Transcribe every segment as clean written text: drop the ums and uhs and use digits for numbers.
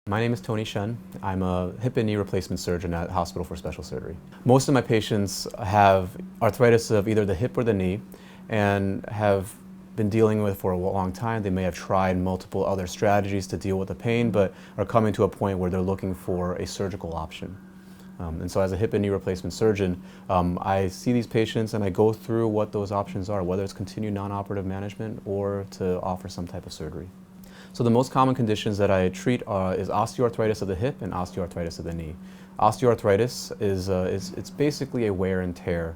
My name is Tony Shen. I'm a hip and knee replacement surgeon at Hospital for Special Surgery. Most of my patients have arthritis of either the hip or the knee and have been dealing with it for a long time. They may have tried multiple other strategies to deal with the pain, but are coming to a point where they're looking for a surgical option. And so as a hip and knee replacement surgeon, I see these patients and I go through what those options are, whether it's continued non-operative management or to offer some type of surgery. So the most common conditions that I treat is osteoarthritis of the hip and osteoarthritis of the knee. Osteoarthritis it's basically a wear and tear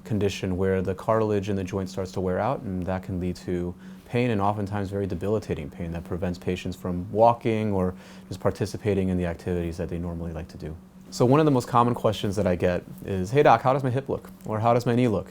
condition where the cartilage in the joint starts to wear out, and that can lead to pain and oftentimes very debilitating pain that prevents patients from walking or just participating in the activities that they normally like to do. So one of the most common questions that I get is, "Hey doc, how does my hip look?" or "How does my knee look?"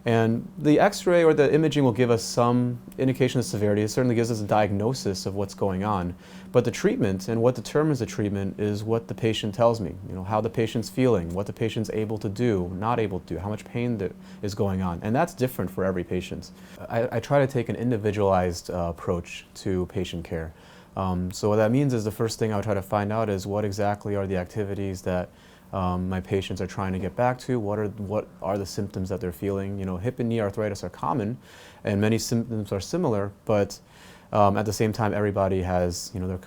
And the x-ray or the imaging will give us some indication of severity. It certainly gives us a diagnosis of what's going on. But the treatment and what determines the treatment is what the patient tells me. You know, how the patient's feeling, what the patient's able to do, not able to do, how much pain that is going on. And that's different for every patient. I try to take an individualized approach to patient care. So what that means is the first thing I would try to find out is what exactly are the activities that my patients are trying to get back to. What are the symptoms that they're feeling? You know, hip and knee arthritis are common, and many symptoms are similar. But at the same time, everybody has, you know,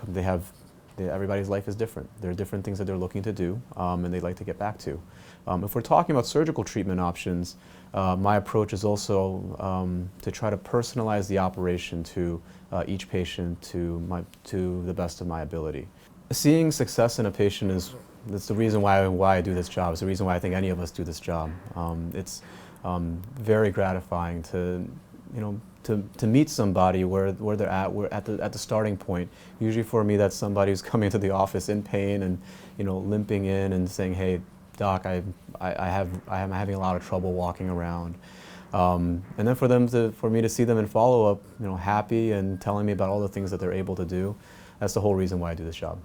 everybody's life is different. There are different things that they're looking to do, and they'd like to get back to. If we're talking about surgical treatment options, my approach is also to try to personalize the operation to each patient to the best of my ability. Seeing success in a patient that's the reason why I do this job. It's the reason why I think any of us do this job. It's very gratifying to, you know, to meet somebody where they're at. We're at the starting point. Usually for me, that's somebody who's coming to the office in pain and, you know, limping in and saying, "Hey, doc, I'm having a lot of trouble walking around." And then for me to see them in follow-up, you know, happy and telling me about all the things that they're able to do. That's the whole reason why I do this job.